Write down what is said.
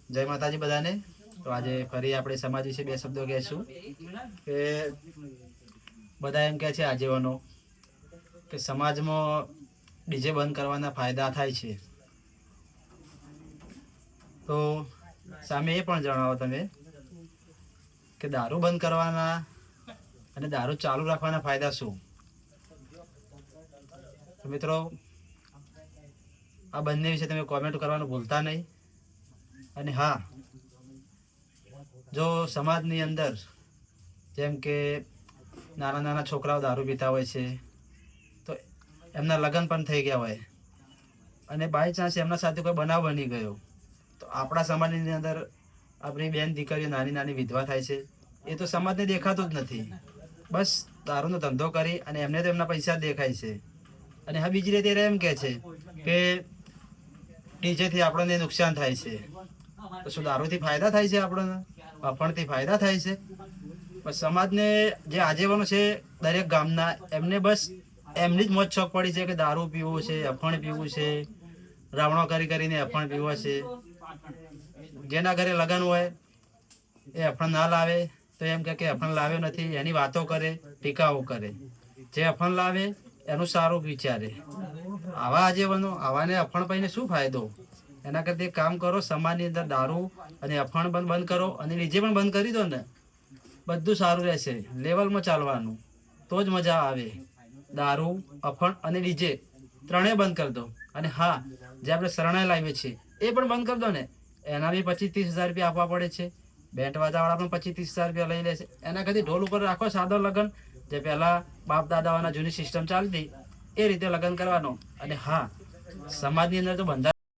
જય માતાજી બધાને। તો આજે ફરી આપણે સમાજ વિશે બે શબ્દો કહેશું કે બધા એમ કહે છે આગેવાનો કે સમાજમાં ડીજે બંધ કરવાના ફાયદા થાય છે, તો સામે એ પણ જણાવો તમે કે દારૂ બંધ કરવાના અને દારૂ ચાલુ રાખવાના ફાયદા શું? તો મિત્રો આ બંને વિશે તમે કોમેન્ટ કરવાનું ભૂલતા નહીં। અને હા, જો સમાજની અંદર જેમ કે નાના નાના છોકરાઓ દારૂ પીતા હોય છે, તો એમના લગ્ન પણ થઈ ગયા હોય અને બાય ચાન્સ એમના સાથે કોઈ બનાવ બની ગયો, તો આપણા સમાજની અંદર આપણી બેન દીકરીઓ નાની નાની વિધવા થાય છે, એ તો સમાજને દેખાતું જ નથી, બસ દારૂનો ધંધો કરી અને એમને તો એમના પૈસા દેખાય છે। અને હા, બીજી રીતે એમ કહે છે કે ડીજેથી આપણને નુકસાન થાય છે, તો શું દારૂથી ફાયદા થાય છે? આપણને અફણથી ફાયદા થાય છે? પણ સમાજને જે આગેવાનો છે દરેક ગામના, એમને બસ એમની જ મોજ શોખ પડી છે કે દારૂ પીવું છે, અફણ પીવું છે, રાવણો કરીને અફણ પીવો છે। જેના ઘરે લગ્ન હોય એ અફણ ના લાવે તો એમ કે અફણ લાવ્યો નથી, એની વાતો કરે, ટીકાઓ કરે। જે અફણ લાવે એનું સારું વિચારે। આવા આગેવાનો, આવાને અફણ પાઈને શું ફાયદો? એના કરતા કામ કરો, સમાજની અંદર દારૂ અને અફણ પણ બંધ કરો અને ડીજે પણ બંધ કરી દો ને, બધું સારું રહેશે। લેવલમાં ચાલવાનું તો જ મજા આવે। દારૂ, અફણ અને ડીજે ત્રણેય બંધ કરી દો। અને હા, જે આપણે શરણાઈ લાવીએ છીએ એ પણ બંધ કરી દો ને, એના બી 25-30 હજાર રૂપિયા આપવા પડે છે। બેન્ટ વાજાવાળા પણ 25-30 હજાર રૂપિયા લઈ લે છે। એના કરતી ઢોલ ઉપર રાખો સાદો લગ્ન, જે પહેલા બાપ દાદાઓના જૂની સિસ્ટમ ચાલતી એ રીતે લગ્ન કરવાનો। અને હા, સમાજની અંદર તો બંધા